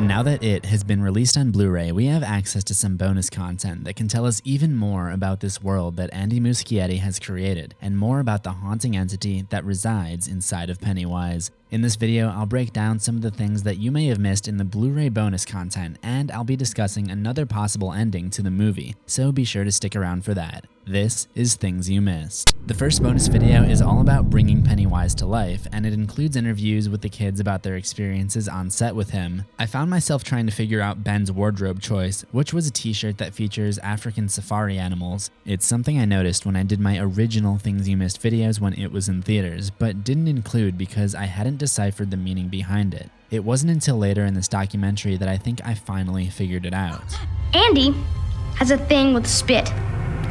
Now that It has been released on Blu-ray, we have access to some bonus content that can tell us even more about this world that Andy Muschietti has created, and more about the haunting entity that resides inside of Pennywise. In this video, I'll break down some of the things that you may have missed in the Blu-ray bonus content, and I'll be discussing another possible ending to the movie, so be sure to stick around for that. This is Things You Missed. The first bonus video is all about bringing Pennywise to life, and it includes interviews with the kids about their experiences on set with him. I found myself trying to figure out Ben's wardrobe choice, which was a t-shirt that features African safari animals. It's something I noticed when I did my original Things You Missed videos when it was in theaters, but didn't include because I hadn't deciphered the meaning behind it. It wasn't until later in this documentary that I think I finally figured it out. Andy has a thing with spit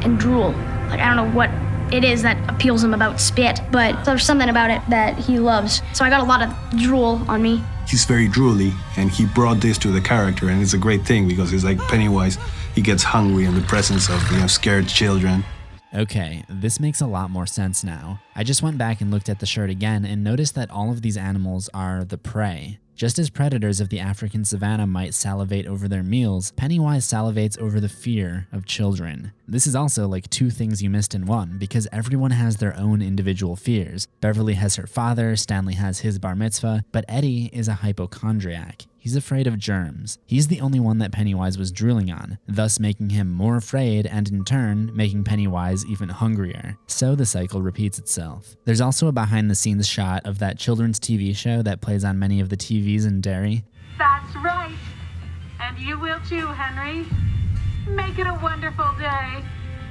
and drool. Like, I don't know what it is that appeals him about spit, but there's something about it that he loves. So I got a lot of drool on me. He's very drooly, and he brought this to the character, and it's a great thing because it's like Pennywise, he gets hungry in the presence of, scared children. Okay, this makes a lot more sense now. I just went back and looked at the shirt again and noticed that all of these animals are the prey. Just as predators of the African savanna might salivate over their meals, Pennywise salivates over the fear of children. This is also like two things you missed in one, because everyone has their own individual fears. Beverly has her father, Stanley has his bar mitzvah, but Eddie is a hypochondriac. He's afraid of germs. He's the only one that Pennywise was drooling on, thus making him more afraid and in turn making Pennywise even hungrier. So the cycle repeats itself. There's also a behind the scenes shot of that children's TV show that plays on many of the TVs in Derry. That's right. And you will too, Henry. Make it a wonderful day.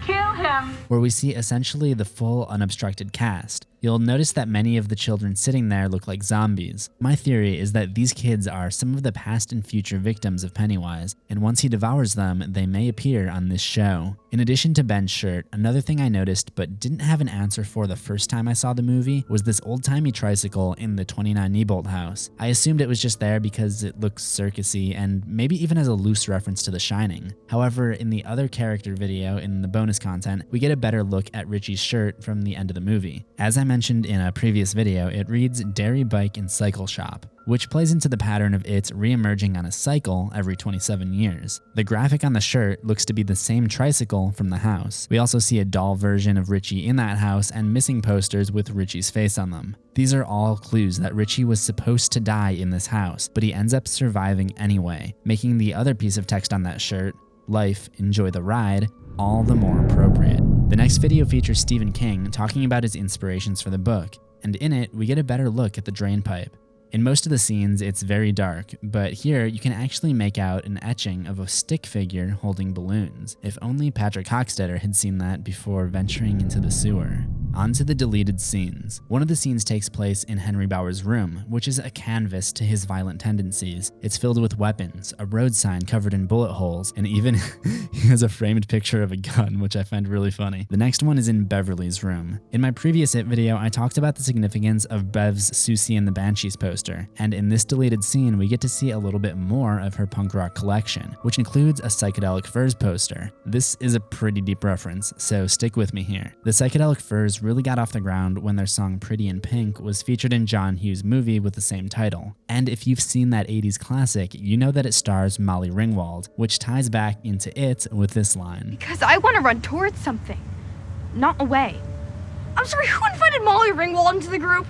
Kill him. Where we see essentially the full unobstructed cast. You'll notice that many of the children sitting there look like zombies. My theory is that these kids are some of the past and future victims of Pennywise, and once he devours them, they may appear on this show. In addition to Ben's shirt, another thing I noticed but didn't have an answer for the first time I saw the movie was this old-timey tricycle in the 29 Neibolt house. I assumed it was just there because it looks circusy and maybe even as a loose reference to The Shining. However, in the other character video in the bonus content, we get a better look at Richie's shirt from the end of the movie. As I mentioned in a previous video, it reads Dairy Bike and Cycle Shop, which plays into the pattern of its re-emerging on a cycle every 27 years. The graphic on the shirt looks to be the same tricycle from the house. We also see a doll version of Richie in that house and missing posters with Richie's face on them. These are all clues that Richie was supposed to die in this house, but he ends up surviving anyway, making the other piece of text on that shirt, "Life, enjoy the ride," all the more appropriate. The next video features Stephen King talking about his inspirations for the book, and in it, we get a better look at the drain pipe. In most of the scenes, it's very dark, but here you can actually make out an etching of a stick figure holding balloons. If only Patrick Hockstetter had seen that before venturing into the sewer. On to the deleted scenes. One of the scenes takes place in Henry Bauer's room, which is a canvas to his violent tendencies. It's filled with weapons, a road sign covered in bullet holes, and even he has a framed picture of a gun, which I find really funny. The next one is in Beverly's room. In my previous It video, I talked about the significance of Bev's Susie and the Banshees poster, and in this deleted scene, we get to see a little bit more of her punk rock collection, which includes a Psychedelic Furs poster. This is a pretty deep reference, so stick with me here. The Psychedelic Furs really got off the ground when their song Pretty in Pink was featured in John Hughes' movie with the same title. And if you've seen that 80s classic, you know that it stars Molly Ringwald, which ties back into It with this line. Because I want to run towards something, not away. I'm sorry, who invited Molly Ringwald into the group?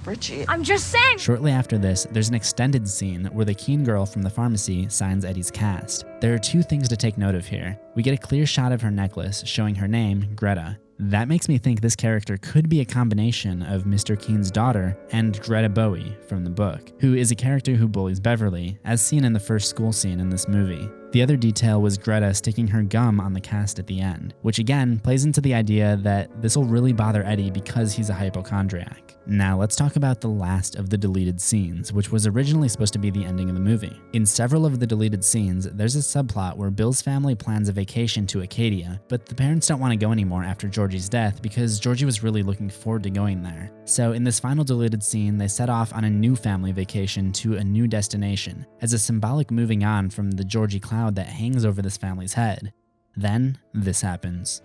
Richie. I'm just saying. Shortly after this, there's an extended scene where the keen girl from the pharmacy signs Eddie's cast. There are two things to take note of here. We get a clear shot of her necklace showing her name, Greta. That makes me think this character could be a combination of Mr. Keen's daughter and Greta Bowie from the book, who is a character who bullies Beverly, as seen in the first school scene in this movie. The other detail was Greta sticking her gum on the cast at the end, which again plays into the idea that this will really bother Eddie because he's a hypochondriac. Now let's talk about the last of the deleted scenes, which was originally supposed to be the ending of the movie. In several of the deleted scenes, there's a subplot where Bill's family plans a vacation to Acadia, but the parents don't want to go anymore after Georgie's death because Georgie was really looking forward to going there. So in this final deleted scene, they set off on a new family vacation to a new destination, as a symbolic moving on from the Georgie cloud that hangs over this family's head. Then, this happens.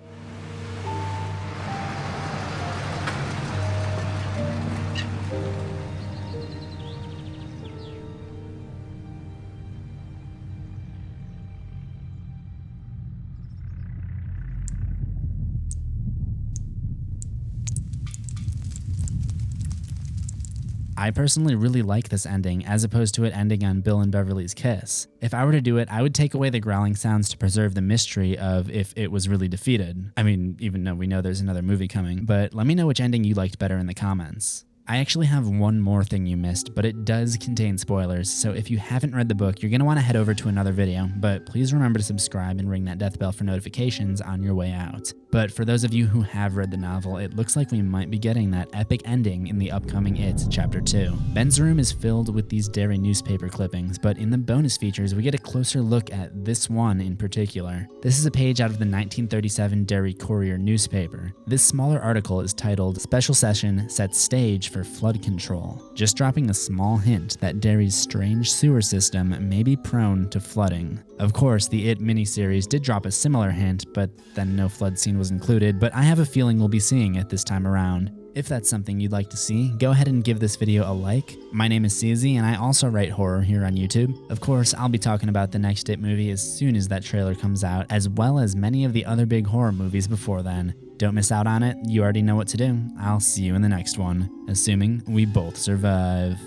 I personally really like this ending as opposed to it ending on Bill and Beverly's kiss. If I were to do it, I would take away the growling sounds to preserve the mystery of if it was really defeated. I mean, even though we know there's another movie coming, but let me know which ending you liked better in the comments. I actually have one more thing you missed, but it does contain spoilers, so if you haven't read the book, you're going to want to head over to another video, but please remember to subscribe and ring that death bell for notifications on your way out. But for those of you who have read the novel, it looks like we might be getting that epic ending in the upcoming It Chapter 2. Ben's room is filled with these Derry newspaper clippings, but in the bonus features, we get a closer look at this one in particular. This is a page out of the 1937 Derry Courier newspaper. This smaller article is titled "Special Session Sets Stage for Flood Control," just dropping a small hint that Derry's strange sewer system may be prone to flooding. Of course, the It miniseries did drop a similar hint, but then no flood scene was included, but I have a feeling we'll be seeing it this time around. If that's something you'd like to see, go ahead and give this video a like. My name is CZ, and I also write horror here on YouTube. Of course, I'll be talking about the next It movie as soon as that trailer comes out, as well as many of the other big horror movies before then. Don't miss out on it, you already know what to do. I'll see you in the next one, assuming we both survive.